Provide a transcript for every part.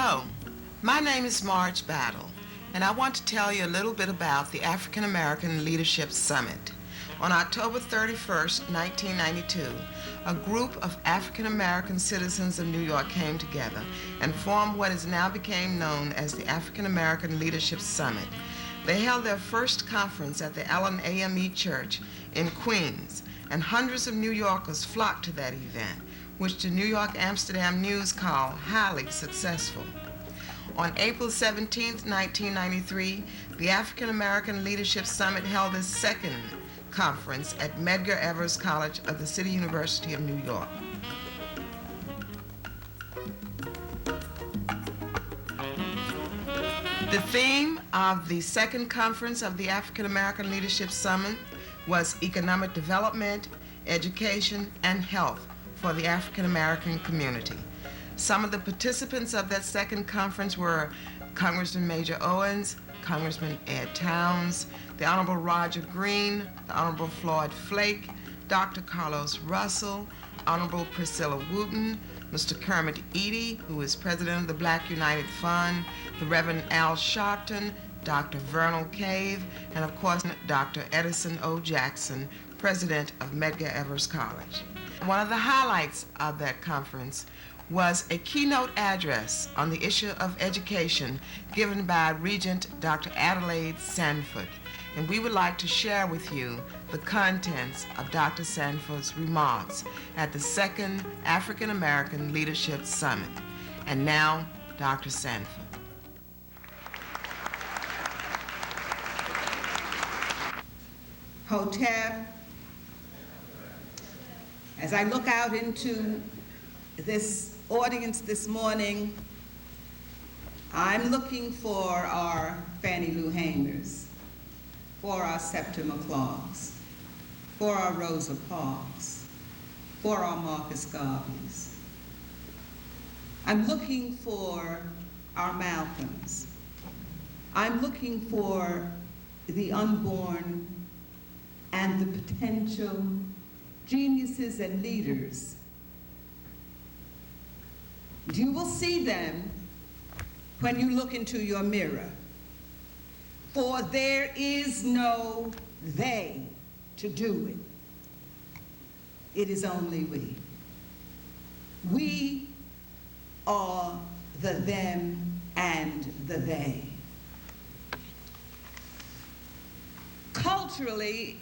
Hello, my name is Marge Battle, and I want to tell you a little bit about the African American Leadership Summit. On October 31st, 1992, a group of African American citizens of New York came together and formed what is now became known as the African American Leadership Summit. They held their first conference at the Allen AME Church in Queens, and hundreds of New Yorkers flocked to that event, which the New York Amsterdam News called highly successful. On April 17, 1993, the African American Leadership Summit held its second conference at Medgar College of the City University of New York. The theme of the second conference of the African American Leadership Summit was economic development, education, and health for the African American community. Some of the participants of that second conference were Congressman Major Owens, Congressman Ed Towns, the Honorable Roger Green, the Honorable Floyd Flake, Dr. Carlos Russell, Honorable Priscilla Wooten, Mr. Kermit Eady, who is President of the Black United Fund, the Reverend Al Sharpton, Dr. Vernal Cave, and of course, Dr. Edison O. Jackson, President of Medgar College. One of the highlights of that conference was a keynote address on the issue of education given by Regent Dr. Adelaide Sanford. And we would like to share with you the contents of Dr. Sanford's remarks at the second African American Leadership Summit. And now, Dr. Sanford. Hotep, as I look out into this audience this morning, I'm looking for our Fannie Lou Hamers, for our Septima Clarks, for our Rosa Parks, for our Marcus Garveys. I'm looking for our Malcolms. I'm looking for the unborn and the potential geniuses and leaders. You will see them when you look into your mirror, for there is no they to do it. It is only we. We are the them and the they. Culturally,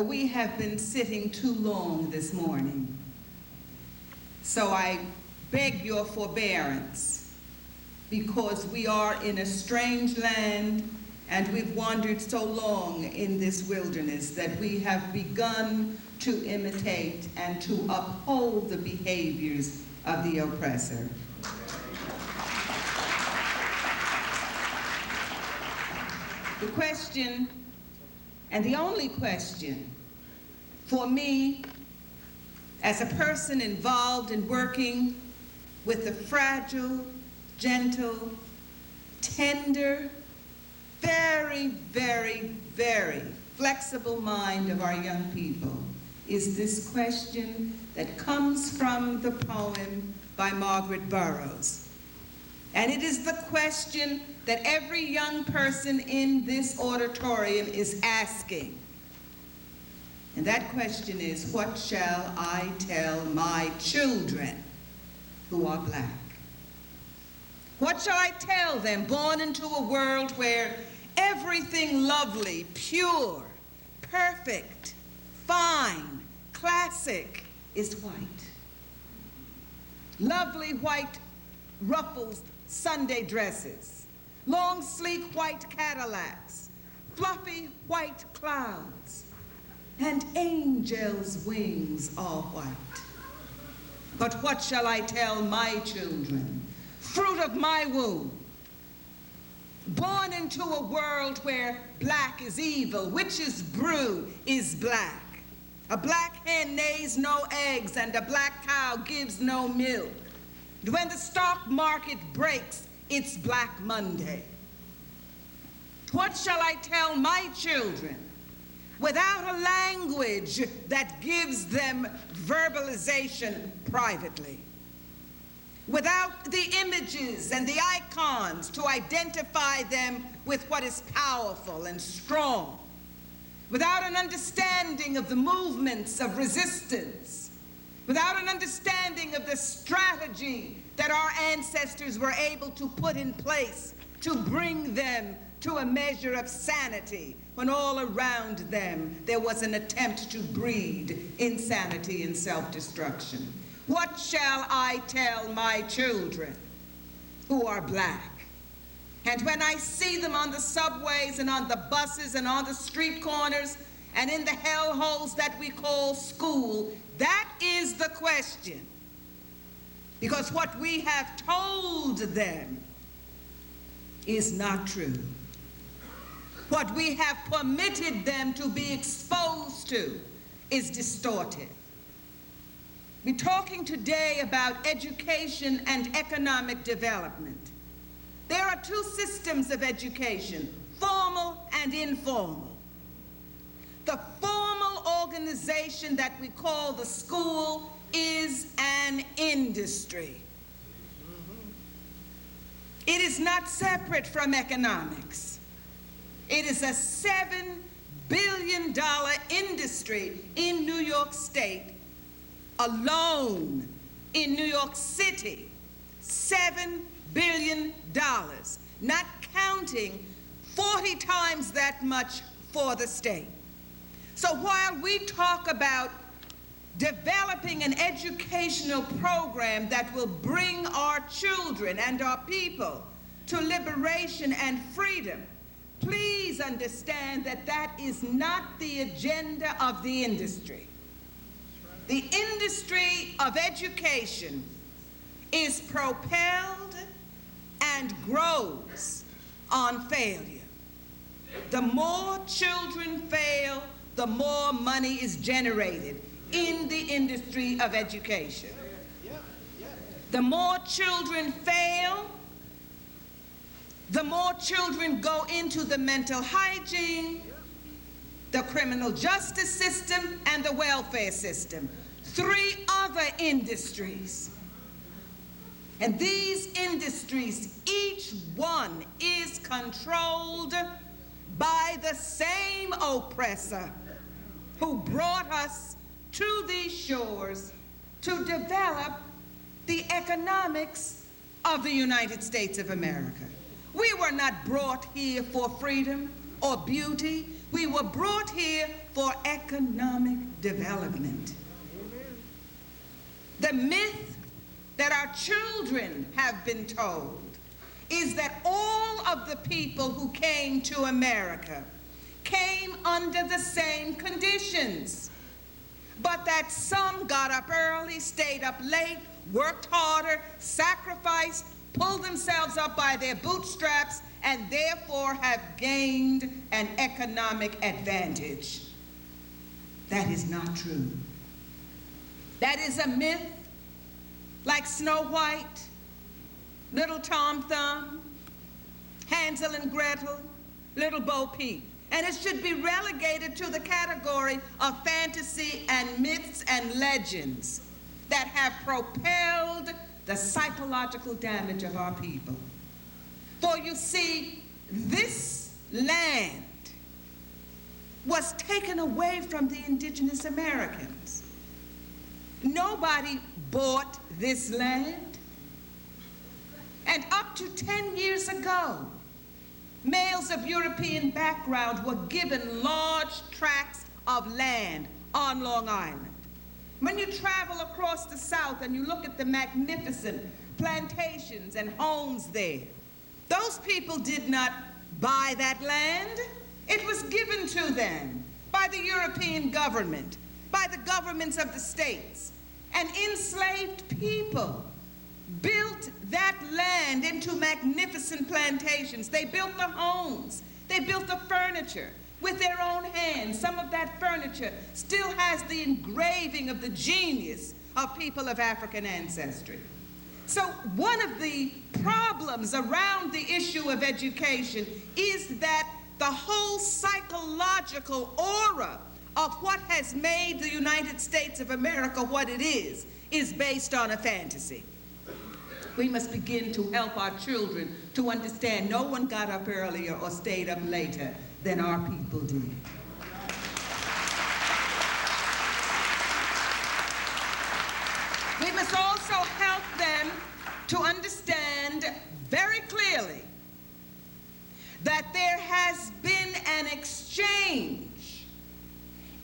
we have been sitting too long this morning, so I beg your forbearance, because we are in a strange land and we've wandered so long in this wilderness that we have begun to imitate and to uphold the behaviors of the oppressor. The question, and the only question for me as a person involved in working with the fragile, gentle, tender, very, very, very flexible mind of our young people, is this question that comes from the poem by Margaret Burroughs. And it is the question that every young person in this auditorium is asking. And that question is, what shall I tell my children who are black? What shall I tell them, born into a world where everything lovely, pure, perfect, fine, classic is white? Lovely white ruffles, Sunday dresses, long sleek white Cadillacs, fluffy white clouds, and angels' wings are white. But what shall I tell my children, fruit of my womb, born into a world where black is evil, witch's brew is black, a black hen lays no eggs, and a black cow gives no milk. When the stock market breaks, it's Black Monday. What shall I tell my children without a language that gives them verbalization privately? without the images and the icons to identify them with what is powerful and strong, without an understanding of the movements of resistance, without an understanding of the strategy that our ancestors were able to put in place to bring them to a measure of sanity when all around them there was an attempt to breed insanity and self-destruction. What shall I tell my children who are black? And when I see them on the subways and on the buses and on the street corners and in the hellholes that we call school, that is the question. Because what we have told them is not true. What we have permitted them to be exposed to is distorted. We're talking today about education and economic development. There are two systems of education, formal and informal. The formal organization that we call the school is an industry. It is not separate from economics. It is a $7 billion industry in New York State alone. In New York City, $7 billion, not counting 40 times that much for the state. So while we talk about developing an educational program that will bring our children and our people to liberation and freedom, please understand that that is not the agenda of the industry. The industry of education is propelled and grows on failure. The more children fail, the more money is generated in the industry of education. The more children fail, the more children go into the mental hygiene, the criminal justice system, and the welfare system. 3 other industries. And these industries, each one is controlled by the same oppressor who brought us to these shores to develop the economics of the United States of America. We were not brought here for freedom or beauty. We were brought here for economic development. The myth that our children have been told is that all of the people who came to America came under the same conditions, but that some got up early, stayed up late, worked harder, sacrificed, pulled themselves up by their bootstraps, and therefore have gained an economic advantage. That is not true. That is a myth, like Snow White, Little Tom Thumb, Hansel and Gretel, Little Bo Peep. And it should be relegated to the category of fantasy and myths and legends that have propelled the psychological damage of our people. For you see, this land was taken away from the indigenous Americans. Nobody bought this land. And up to 10 years ago, males of European background were given large tracts of land on Long Island. When you travel across the South and you look at the magnificent plantations and homes there, those people did not buy that land. It was given to them by the European government, by the governments of the states. And enslaved people built that land into magnificent plantations. They built the homes. They built the furniture with their own hands. Some of that furniture still has the engraving of the genius of people of African ancestry. So one of the problems around the issue of education is that the whole psychological aura of what has made the United States of America what it is based on a fantasy. We must begin to help our children to understand no one got up earlier or stayed up later than our people did. We must also help them to understand very clearly that there has been an exchange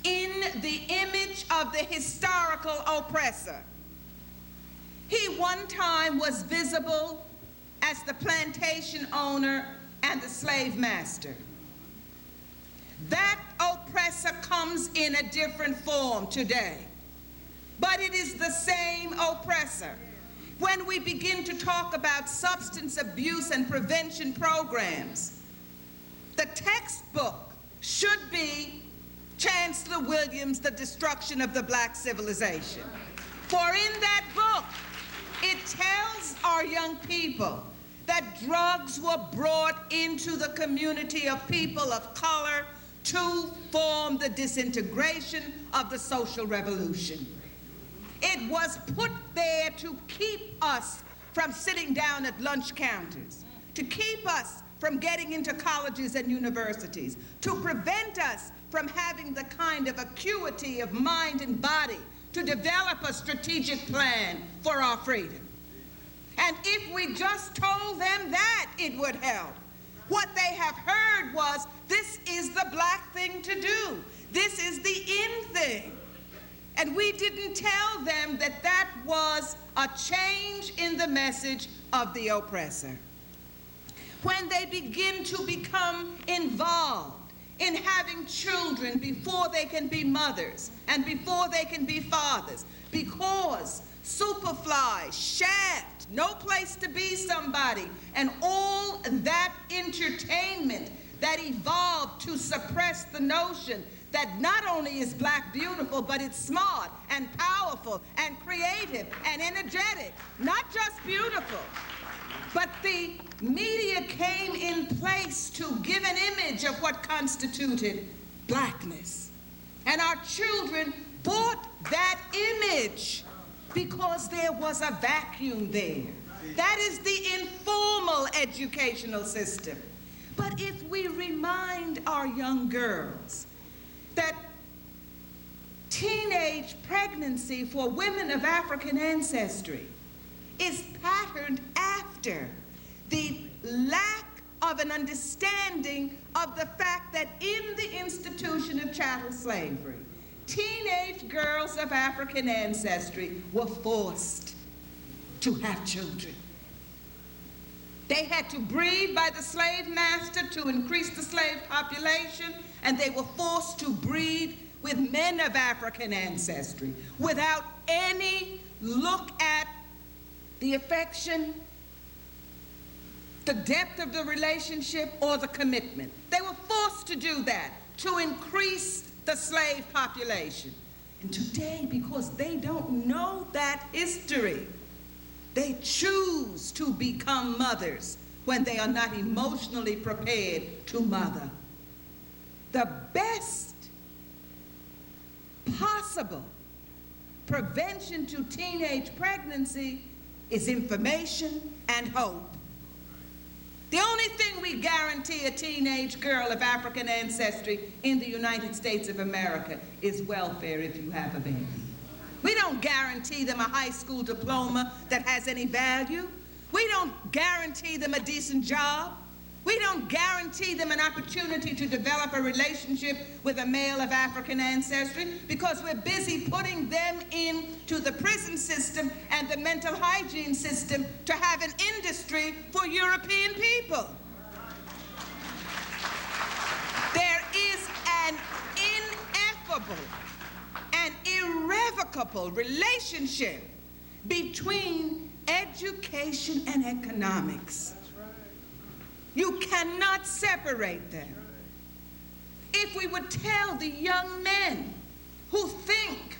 in the image of the historical oppressor. He one time was visible as the plantation owner and the slave master. That oppressor comes in a different form today, but it is the same oppressor. When we begin to talk about substance abuse and prevention programs, the textbook should be Chancellor Williams' The Destruction of the Black Civilization. For in that book, it tells our young people that drugs were brought into the community of people of color to form the disintegration of the social revolution. It was put there to keep us from sitting down at lunch counters, to keep us from getting into colleges and universities, to prevent us from having the kind of acuity of mind and body to develop a strategic plan for our freedom. And if we just told them that, it would help. What they have heard was, this is the black thing to do. This is the in thing. And we didn't tell them that that was a change in the message of the oppressor. When they begin to become involved in having children before they can be mothers and before they can be fathers, because Superfly, Shaft, No Place to Be Somebody, and all that entertainment that evolved to suppress the notion that not only is black beautiful, but it's smart and powerful and creative and energetic, not just beautiful. But the media came in place to give an image of what constituted blackness. And our children bought that image because there was a vacuum there. That is the informal educational system. But if we remind our young girls that teenage pregnancy for women of African ancestry is patterned after the lack of an understanding of the fact that in the institution of chattel slavery, teenage girls of African ancestry were forced to have children. They had to breed by the slave master to increase the slave population, and they were forced to breed with men of African ancestry without any look at the affection, the depth of the relationship, or the commitment. They were forced to do that to increase the slave population. And today, because they don't know that history, they choose to become mothers when they are not emotionally prepared to mother. The best possible prevention to teenage pregnancy is information and hope. The only thing we guarantee a teenage girl of African ancestry in the United States of America is welfare if you have a baby. We don't guarantee them a high school diploma that has any value. We don't guarantee them a decent job. We don't guarantee them an opportunity to develop a relationship with a male of African ancestry because we're busy putting them into the prison system and the mental hygiene system to have an industry for European people. There is an ineffable and irrevocable relationship between education and economics. You cannot separate them. If we would tell the young men who think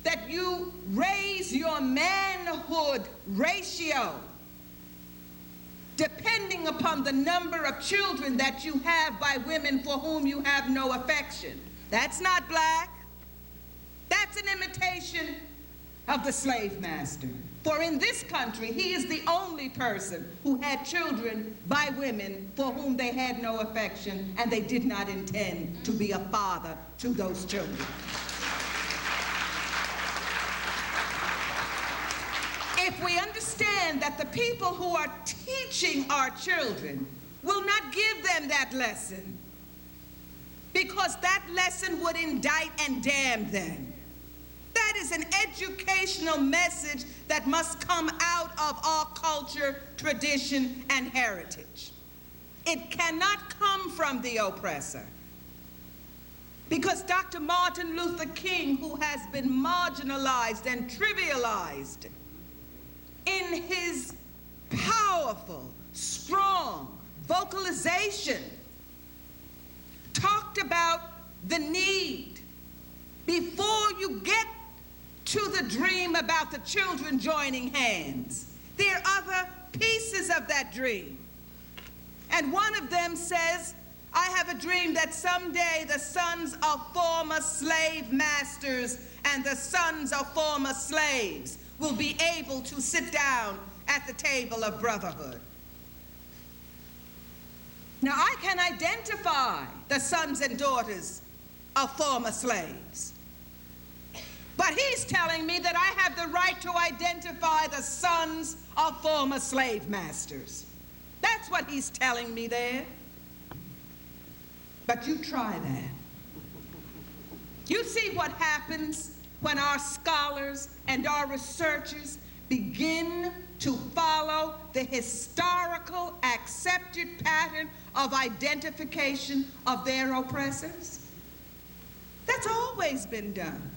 that you raise your manhood ratio depending upon the number of children that you have by women for whom you have no affection, that's not black. That's an imitation of the slave master. For in this country, he is the only person who had children by women for whom they had no affection and they did not intend to be a father to those children. If we understand that the people who are teaching our children will not give them that lesson, because that lesson would indict and damn them. That is an educational message that must come out of our culture, tradition, and heritage. It cannot come from the oppressor. Because Dr. Martin Luther King, who has been marginalized and trivialized in his powerful, strong vocalization, talked about the need, before you get to the dream about the children joining hands, there are other pieces of that dream. And one of them says, I have a dream that someday the sons of former slave masters and the sons of former slaves will be able to sit down at the table of brotherhood. Now, I can identify the sons and daughters of former slaves. But he's telling me that I have the right to identify the sons of former slave masters. That's what he's telling me there. But you try that. You see what happens when our scholars and our researchers begin to follow the historical accepted pattern of identification of their oppressors. That's always been done.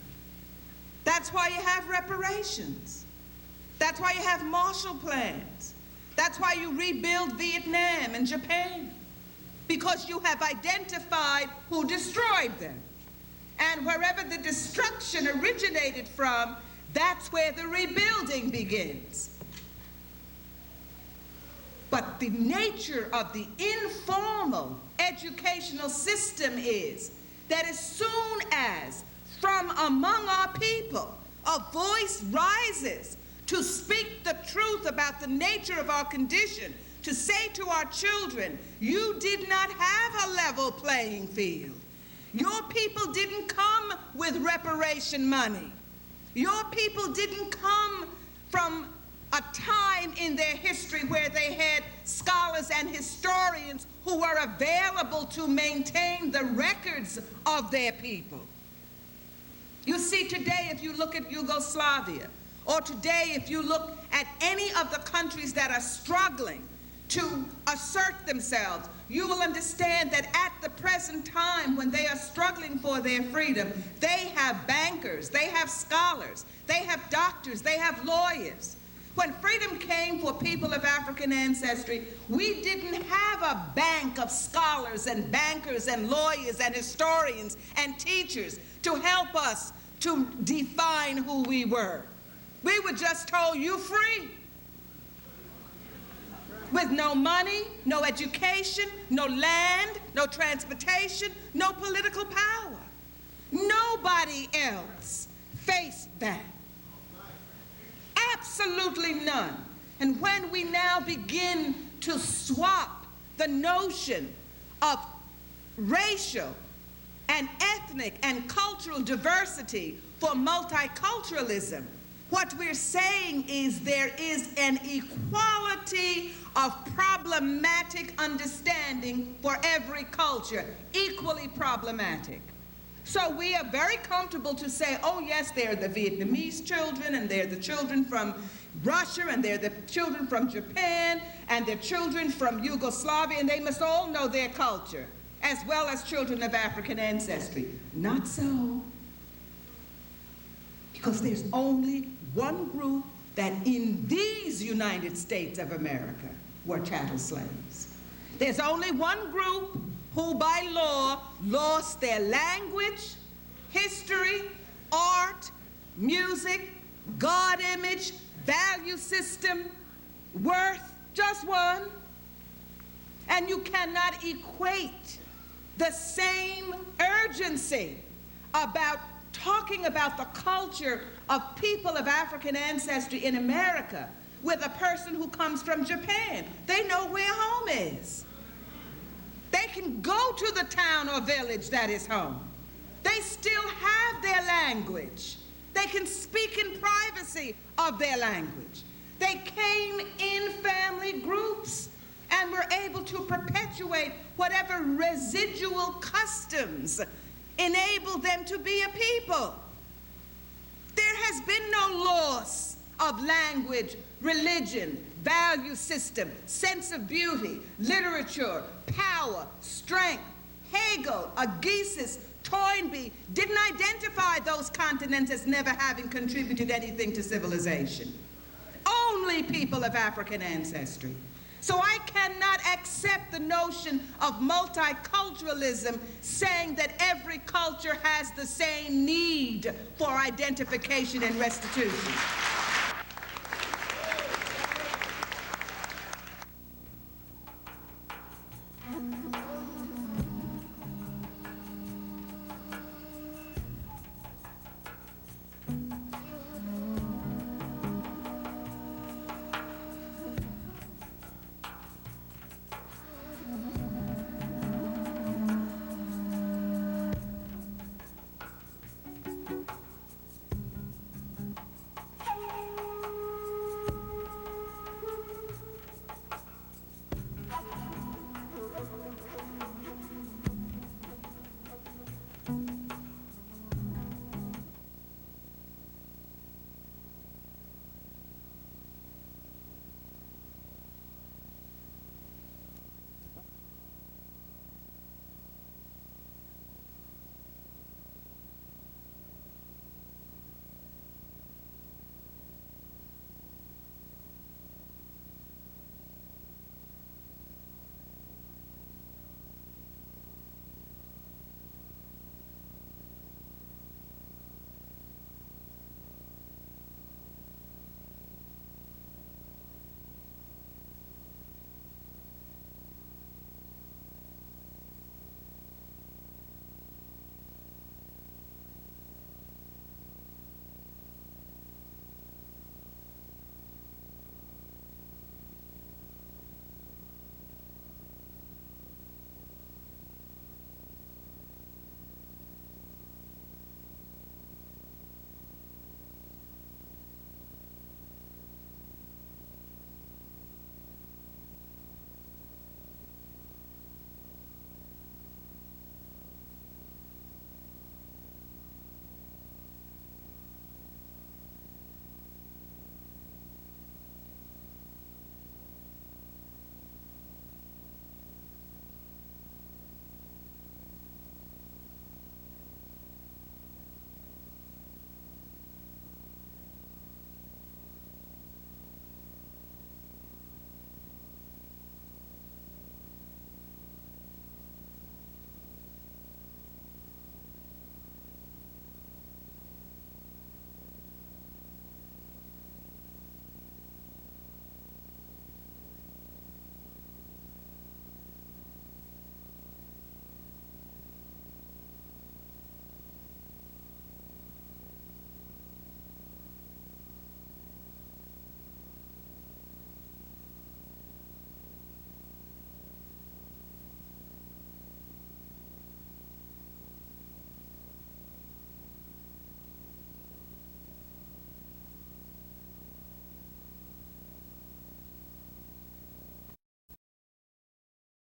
That's why you have reparations. That's why you have Marshall Plans. That's why you rebuild Vietnam and Japan. Because you have identified who destroyed them. And wherever the destruction originated from, that's where the rebuilding begins. But the nature of the informal educational system is that as soon as from among our people a voice rises to speak the truth about the nature of our condition, to say to our children, you did not have a level playing field. Your people didn't come with reparation money. Your people didn't come from a time in their history where they had scholars and historians who were available to maintain the records of their people. You see, today, if you look at Yugoslavia, or today, if you look at any of the countries that are struggling to assert themselves, you will understand that at the present time, when they are struggling for their freedom, they have bankers, they have scholars, they have doctors, they have lawyers. When freedom came for people of African ancestry, we didn't have a bank of scholars and bankers and lawyers and historians and teachers to help us to define who we were. We were just told, you free. With no money, no education, no land, no transportation, no political power. Nobody else faced that. Absolutely none. And when we now begin to swap the notion of racial and ethnic and cultural diversity for multiculturalism, what we're saying is there is an equality of problematic understanding for every culture, equally problematic. So we are very comfortable to say, oh yes, they're the Vietnamese children, and they're the children from Russia, and they're the children from Japan, and they're children from Yugoslavia, and they must all know their culture, as well as children of African ancestry. Not so. Because there's only one group that in these United States of America were chattel slaves. There's only one group who by law lost their language, history, art, music, God image, value system, worth, just one. And you cannot equate the same urgency about talking about the culture of people of African ancestry in America with a person who comes from Japan. They know where home is. They can go to the town or village that is home. They still have their language. They can speak in privacy of their language. They came in family groups and were able to perpetuate whatever residual customs enabled them to be a people. There has been no loss of language, religion, value system, sense of beauty, literature, power, strength. Hegel, Agassiz, Toynbee didn't identify those continents as never having contributed anything to civilization. Only people of African ancestry. So I cannot accept the notion of multiculturalism saying that every culture has the same need for identification and restitution.